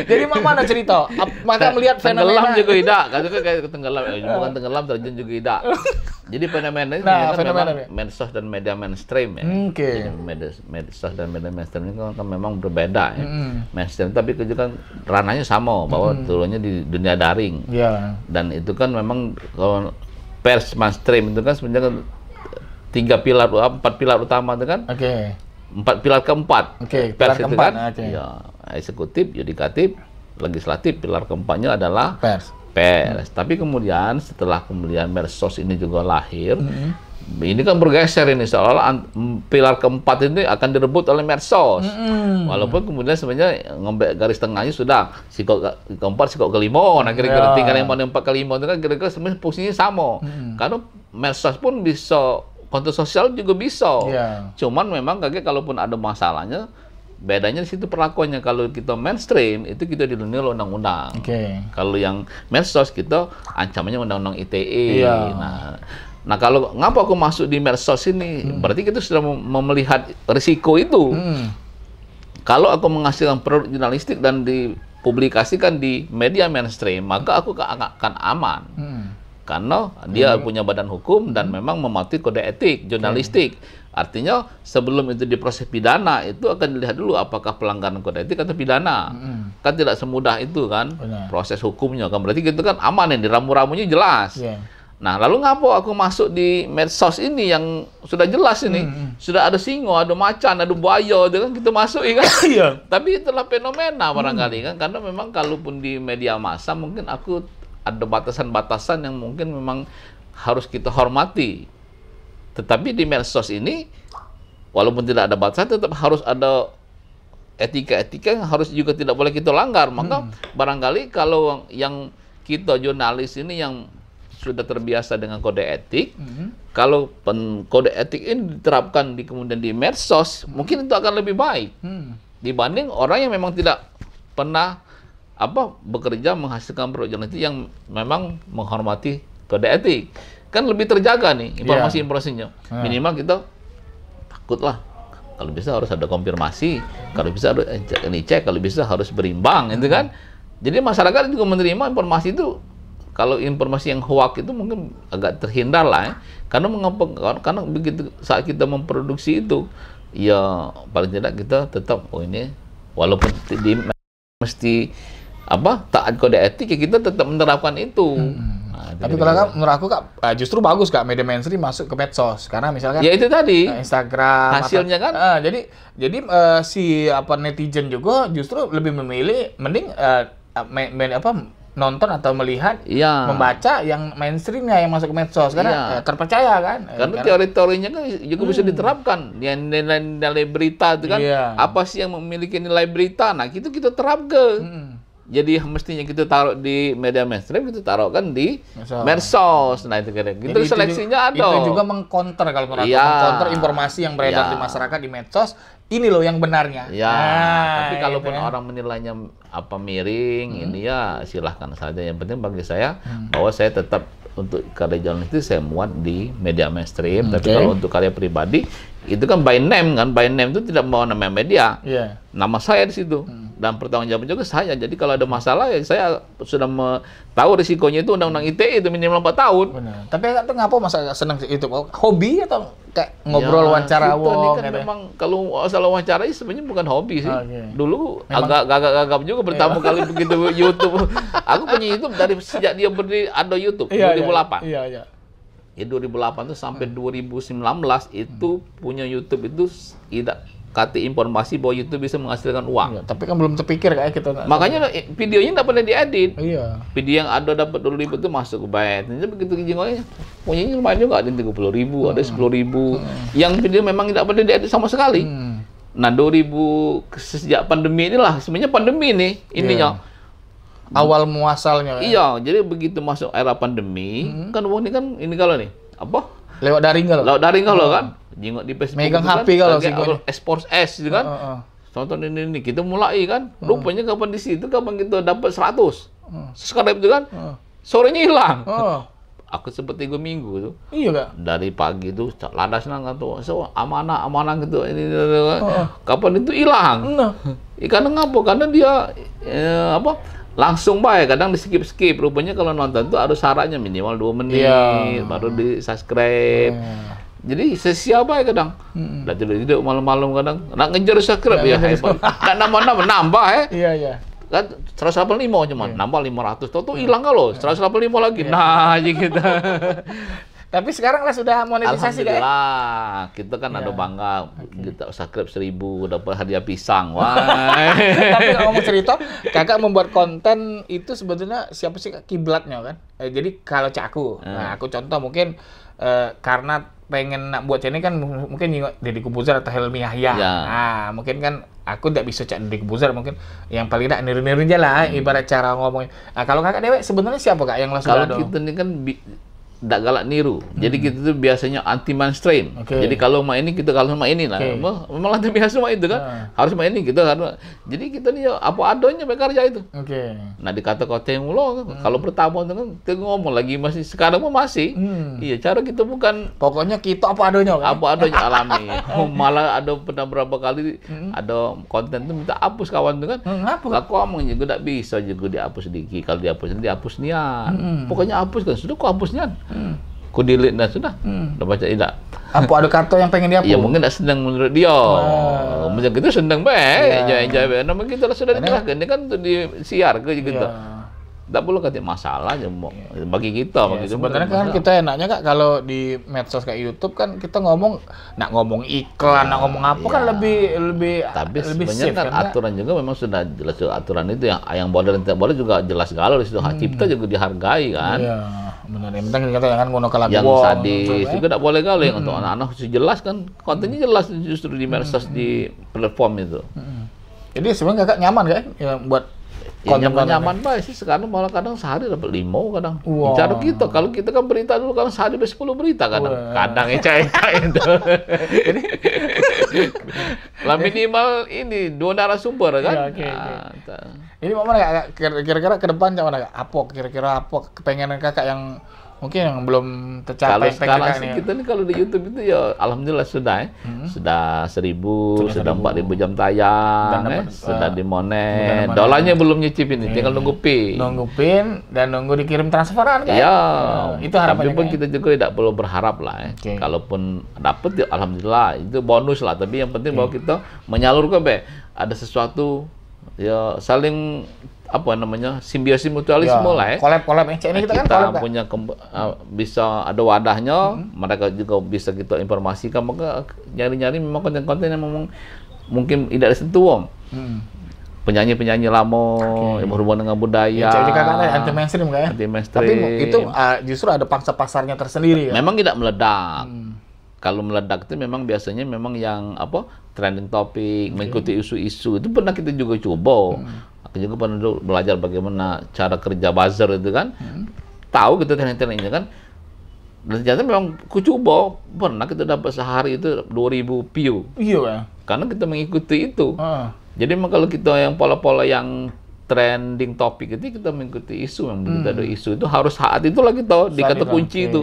Jadi mana cerita? Maka melihat fenomena tenggelam juga tidak. Kan kayak tenggelam, bukan tenggelam, terjun juga tidak. Jadi fenomena ini memang medsos dan media mainstream ya. Jadi medsos dan media mainstream ini kan memang berbeda ya. Mainstream tapi juga kan ranahnya sama bahwa turunnya di dunia daring. Dan itu kan memang kalau pers mainstream itu kan sebenarnya 4 pilar utama itu kan. 4 pilar keempat. Pers itu kan. Ya, eksekutif, yudikatif, legislatif. Pilar keempatnya adalah pers. Tapi kemudian setelah medsos ini juga lahir, ini kan bergeser ini seolah-olah pilar keempat ini akan direbut oleh medsos. Walaupun kemudian sebenarnya ngembek garis tengahnya sudah sikok keempat, sikok kelima. Nah kira-kira tinggal yang mana 4 kelima itu kan kira-kira sebenarnya fungsinya sama. Karena medsos pun bisa, konten sosial juga bisa. Cuman memang kalaupun ada masalahnya, bedanya di situ perlakuannya. Kalau kita mainstream itu kita dilindungi oleh undang-undang. Kalau yang medsos kita ancamannya undang-undang ITE. Nah kalau ngapa aku masuk di medsos ini, berarti kita sudah melihat risiko itu. Kalau aku menghasilkan produk jurnalistik dan dipublikasikan di media mainstream, maka aku akan aman. Karena dia punya badan hukum dan memang mematuhi kode etik jurnalistik. Artinya sebelum itu diproses pidana, itu akan dilihat dulu apakah pelanggaran kode etik atau pidana. Kan tidak semudah itu kan proses hukumnya. Kan berarti itu kan aman ya, ramu-ramunya jelas. Nah, lalu ngapa aku masuk di medsos ini yang sudah jelas ini, sudah ada singo, ada macan, ada buaya, itu kan kita masuk ya kan? Tapi itulah fenomena barangkali kan, karena memang kalaupun di media massa mungkin aku ada batasan-batasan yang mungkin memang harus kita hormati. Tetapi di medsos ini, walaupun tidak ada batasan, tetap harus ada etika-etika yang harus juga tidak boleh kita langgar. Maka barangkali kalau yang kita jurnalis ini yang sudah terbiasa dengan kode etik, kalau kode etik ini diterapkan kemudian di medsos, mungkin itu akan lebih baik dibanding orang yang memang tidak pernah bekerja menghasilkan produk jurnalistik yang memang menghormati kode etik. Kan lebih terjaga nih informasi-informasinya. Minimal kita takutlah. Kalau bisa harus ada konfirmasi, kalau bisa harus cek, kalau bisa harus berimbang, itu kan. Jadi masyarakat juga menerima informasi itu. Kalau informasi yang hoax itu mungkin agak terhindar lah ya. Karena begitu saat kita memproduksi itu, ya paling tidak kita tetap ini walaupun mesti taat kode etik, ya kita tetap menerapkan itu. Tapi kalau menurut aku kak justru bagus kak media mainstream masuk ke medsos karena misalkan ya itu tadi Instagram hasilnya kan. Jadi si netizen juga justru lebih memilih mending nonton atau melihat, Iya. membaca yang mainstreamnya yang masuk ke medsos karena terpercaya kan. Karena teori-teorinya kan juga bisa diterapkan. Yang nilai berita itu kan apa sih yang memiliki nilai berita? Nah, kita terapkan. Jadi mestinya kita taruh di media mainstream, kita taruh kan di medsos. Nah, itu kira gitu seleksinya ada. Itu juga mengcounter kalau menurut aku, mengcounter informasi yang beredar di masyarakat di medsos. Ini loh yang benarnya. Ya, tapi kalaupun orang menilainya apa miring, ini ya silahkan saja. Yang penting bagi saya bahwa saya tetap untuk karya jurnalistik saya muat di media mainstream. Tapi kalau untuk karya pribadi itu kan by name kan, by name itu tidak mau nama media. Nama saya di situ. Dan pertanggungjawaban juga saya. Jadi kalau ada masalah ya saya sudah tahu risikonya itu undang-undang ITE itu minimal 4 tahun. Benar. Tapi itu ngapa masa senang itu? Hobi atau kayak ngobrol wawancara wong kan memang kalau masalah wawancara sebenarnya bukan hobi sih. Dulu agak gagap juga pertama kali begitu YouTube. Aku punya YouTube dari sejak dia berdiri ada YouTube 2008. Iya. Ya 2008 tuh sampai 2019 itu punya YouTube itu tidak kata informasi bahwa YouTube bisa menghasilkan uang. Iya, tapi kan belum terpikir kayak kita. Makanya videonya nggak pernah diedit. Iya. Video yang ada dapat 2.000 itu masuk ke byte. Jadi begitu jingolnya, punyanya lumayan juga, ada 30.000, ada 10.000. Yang video memang tidak pernah diedit sama sekali. Nah 2000 sejak pandemi inilah, sebenarnya pandemi nih intinya. Awal muasalnya. Iya, jadi begitu masuk era pandemi, kan ini kan ini kalau nih apa? Lewat daring kalau. Lewat daring kalau kan. Jingok di Facebook megang kan, HP kalau sih ekspor es gitu kan. Tonton ini kita mulai kan. Rupanya kapan di situ kapan kita dapat 100. Subscribe itu kan. Sorenya hilang. Aku sempat 3 minggu tuh. Iya Kak. Dari pagi tuh ladas nang tuh. So amanah gitu ini kapan itu hilang. Karena ngapa? Karena dia apa? Langsung baik, kadang di skip. Rupanya kalau nonton tuh harus syaratnya minimal 2 menit baru di subscribe. Jadi siapa ya kadang, dah tidur malam-malam kadang, nak ngejar subscribe ya hebat, nak nambah ya. Iya. Kan 185 cuman, nambah 500, tuh hilang kalau 185 lagi, nah aja kita. Tapi sekarang lah sudah monetisasi kan? Alhamdulillah, kita kan ada bangga, kita subscribe 1000, dapat hadiah pisang, wah. Tapi kalau ngomong cerita, kakak membuat konten itu sebetulnya siapa sih kiblatnya kan? Jadi kalau caku, nah aku contoh mungkin karena pengen nak buat channel kan mungkin Deddy Corbuzier atau Helmi Yahya. Nah, mungkin kan aku tidak bisa cak Deddy Corbuzier, mungkin yang paling tidak niru-niru aja lah ibarat cara ngomongnya. Nah, kalau kakak dewek sebenarnya siapa kak yang langsung kalau kita ini kan tidak galak niru. Jadi kita tuh biasanya anti mainstream. Jadi kalau sama ini kita kalau sama ini lah. Memang lantai biasa sama itu kan. Harus sama ini kita karena jadi kita nih apa adanya bekerja itu. Nah dikata-kata yang mulu kalau pertama itu kan kita ngomong lagi masih sekarang pun masih. Iya cara kita bukan pokoknya kita apa adanya kan. Apa adanya alami. Malah ada pernah berapa kali ada konten tuh minta hapus kawan tuh kan. Aku ngomong juga tidak bisa juga dihapus sedikit. Kalau dihapus nian. Pokoknya hapus kan sudah kok hapus nian. Ku delete dan sudah. Udah baca tidak. Apa ada kartu yang pengen dihapus? Ya mungkin tidak sedang menurut dia. Macam kita sedang baik. Enjoy. Nama kita lah sudah dikerahkan. Ini kan untuk disiar ke gitu. Tidak perlu kata masalah aja bagi kita. Sebenarnya kan kita enaknya Kak kalau di medsos kayak YouTube kan kita ngomong iklan, nak ngomong apa kan lebih tapi sebenarnya kan aturan juga memang sudah jelas aturan itu yang boleh dan tidak boleh juga jelas kalau di situ hak cipta juga dihargai kan. Iya, benar. Yang penting kita jangan ngono kelakuan. Yang sadis juga tidak boleh kali untuk anak-anak harus jelas kan kontennya jelas justru di medsos di platform itu. Jadi sebenarnya Kakak nyaman kan ya buat nyaman baik sih sekarang malah kadang sehari dapat 5 kadang. Cara kita kalau kita kan berita dulu kan sehari 10 berita kadang. Kadang eca-eca itu. Lah minimal ini 2 narasumber kan. Ini mau mana kira-kira ke depan mana apa kira-kira apa kepengenan Kakak yang mungkin yang belum tercapai. Kalau sekarang sih kita nih kalau di YouTube itu ya alhamdulillah sudah sudah 1000, sudah 4000 jam tayang, sudah dimonet. Dolarnya belum nyicipin, tinggal nunggu pin. Nunggu pin dan nunggu dikirim transferan kan? Iya. Itu harapannya. Tapi pun kita juga tidak perlu berharap lah. Kalaupun dapat ya alhamdulillah itu bonus lah. Tapi yang penting bahwa kita menyalurkan ada sesuatu ya saling apa namanya simbiosis mutualisme lah ya. Kolab ini kita kan punya bisa ada wadahnya, mereka juga bisa kita informasikan, maka nyari-nyari memang konten-konten yang memang mungkin tidak disentuh. penyanyi-penyanyi lama yang berhubungan dengan budaya. Jadi kakaknya anti mainstream kan? Anti mainstream. Tapi itu justru ada pangsa pasarnya tersendiri ya. Memang tidak meledak. Kalau meledak itu memang biasanya memang yang apa trending topik, mengikuti isu-isu itu pernah kita juga coba. Aku juga pernah belajar bagaimana cara kerja buzzer itu kan. Tahu gitu teknik-tekniknya kan. Dan ternyata memang ku coba pernah kita dapat sehari itu 2.000 view. Iya ya. Karena kita mengikuti itu. Jadi memang kalau kita yang pola-pola yang trending topik itu kita mengikuti isu, yang begitu ada isu itu harus saat itu lagi tahu di kata kunci itu.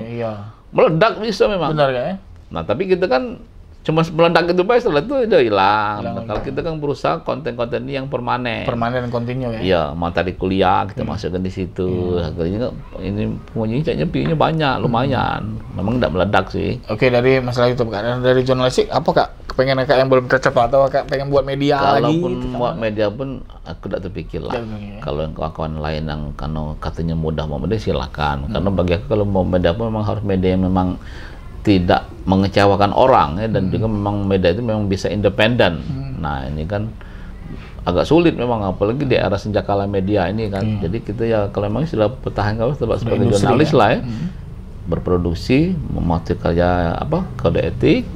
Meledak bisa memang. Benar ya. Nah, tapi kita kan cuma meledak itu Pak, setelah itu udah hilang. Nah, kalau kita kan berusaha konten-konten ini yang permanen. Permanen kontinu ya. Iya, materi kuliah kita masukkan di situ. Ini pengunjungnya kayaknya view-nya banyak, lumayan. Memang tidak meledak sih. Oke, dari masalah YouTube Kak, dari jurnalistik apa Kak? Pengen Kak yang belum tercapai atau Kak pengen buat media lagi? Kalaupun buat media pun aku tidak terpikir lah. Kalau yang kawan-kawan lain yang katanya mudah mau media silakan. Karena bagi aku kalau mau media pun memang harus media yang memang tidak mengecewakan orang ya, dan juga memang media itu memang bisa independen. Nah ini kan agak sulit memang, apalagi di era senjakala media ini kan. Jadi kita ya kalau memang sudah pertahankan tetap sebagai jurnalis lah ya, berproduksi, mematuhi kerja apa kode etik.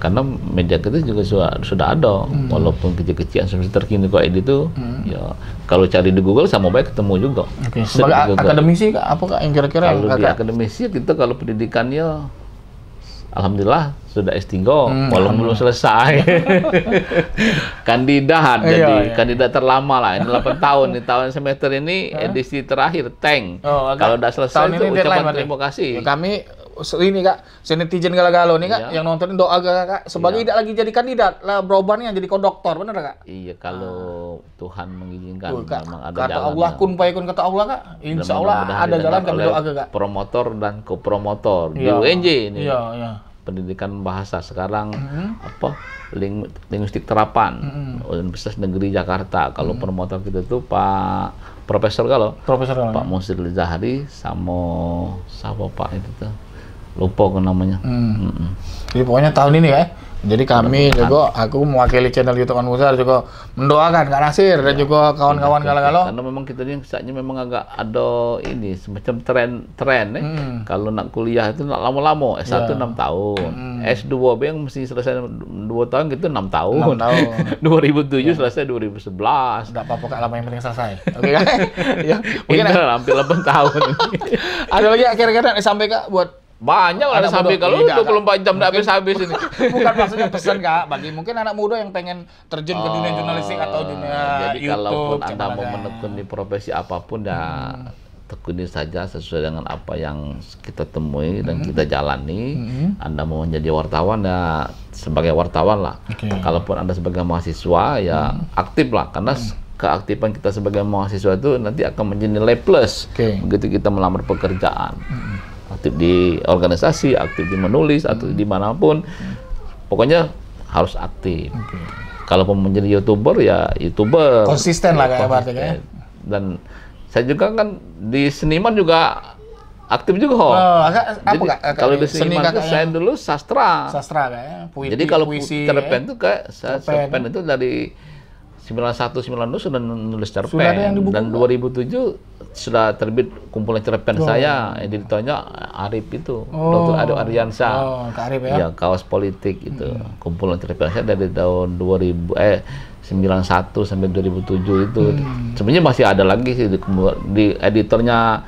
Karena media kita juga sudah ada, walaupun kecil-kecilan seperti terkini kok itu, ya kalau cari di Google sama baik ketemu juga. Sebagai akademisi Kak, apa Kak yang kira-kira? Kalau di akademisi kita kalau pendidikannya, alhamdulillah sudah S3, walaupun belum selesai. Kandidat, jadi kandidat terlama lah, ini 8 tahun, di tahun semester ini edisi terakhir, tank. Kalau udah selesai itu ucapan terima kasih. Kami ini Kak, netizen galau-galau nih Kak, yang nontonin doa Kak, sebagai tidak lagi jadi kandidat lah, berobatnya jadi konduktor, bener Kak? Iya, kalau Tuhan mengizinkan, memang ada kata jalan. Allah kun fayakun kata Allah Kak, insya Allah ada jalan kami doa Kak. Promotor dan kopromotor di UNJ ini. Iya. Pendidikan bahasa sekarang apa linguistik terapan Universitas Negeri Jakarta. Kalau promotor kita tuh Pak Profesor Pak Musir Zahari sama Pak itu tuh. Lupa kan namanya. Jadi pokoknya tahun ini ya. Jadi kami juga, aku mewakili channel YouTube Anwar juga mendoakan Kak Nasir dan juga kawan-kawan galau-galau. Karena memang kita ini saatnya memang agak ada ini semacam tren ya. Kalau nak kuliah itu nak lama-lama, S1 6 tahun. S2B yang mesti selesai 2 tahun gitu 6 tahun. 2007 selesai 2011. Enggak apa-apa Kak, lama yang penting selesai. Oke kan? Ya, mungkin hampir 8 tahun. Ada lagi kira-kira sampai Kak buat banyak ada sampai kalau 24 jam tidak habis ini. Bukan maksudnya pesan Kak, bagi mungkin anak muda yang pengen terjun ke dunia jurnalistik atau dunia jadi YouTube. Kalaupun Anda mau menekuni profesi apapun ya tekuni saja sesuai dengan apa yang kita temui dan kita jalani. Anda mau menjadi wartawan ya sebagai wartawan lah. Kalaupun Anda sebagai mahasiswa ya aktif lah, karena keaktifan kita sebagai mahasiswa itu nanti akan menjadi nilai plus begitu kita melamar pekerjaan. Aktif di organisasi, aktif di menulis, atau dimanapun, pokoknya harus aktif. Kalau mau menjadi YouTuber ya YouTuber. Konsisten lah kayak berarti. Dan saya juga kan di seniman juga aktif juga. Jadi kalau di seniman itu saya dulu sastra. Sastra kayaknya. Jadi kalau cerpen itu kayak cerpen itu dari 91-92 sudah nulis cerpen, dan 2007 sudah terbit kumpulan cerpen saya, editornya Arif itu, Dr. Ado Aryansa. Arif ya? Ya, Kaos Politik itu. Kumpulan cerpen saya dari tahun 91 sampai 2007 itu. Sebenarnya masih ada lagi sih di editornya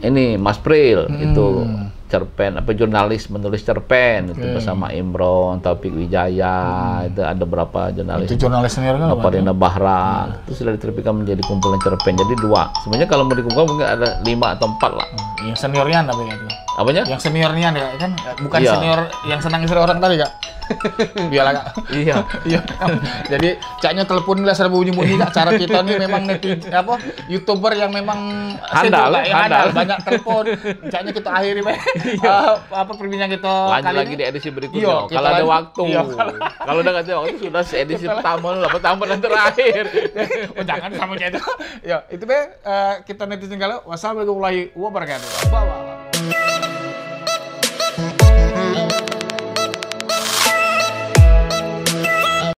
ini Mas Pril itu. Cerpen jurnalis menulis cerpen itu bersama Imron, Taufik Wijaya, itu ada berapa jurnalis. Itu jurnalis senior kan? Parina Bahra. Itu sudah diterbitkan menjadi kumpulan cerpen. Jadi 2. Sebenarnya kalau mau dikumpulkan mungkin ada 5 atau 4 lah. Yang seniornya tapi itu. Apanya? Yang seniornya kan bukan senior yang senang istri orang tadi Kak. Biarlah Kak. Iya. Jadi caknya telepon lah serba bunyi-bunyi Kak. Cara kita nih memang YouTuber yang memang handal, banyak telepon. Caknya kita akhiri perbincangan kita lanjut lagi di edisi berikutnya. Kalau ada waktu. Kalau udah nggak ada waktu sudah edisi pertama dan terakhir. Jangan sama kayak itu. Ya, itu kita netizen galau. Wassalamualaikum warahmatullahi wabarakatuh.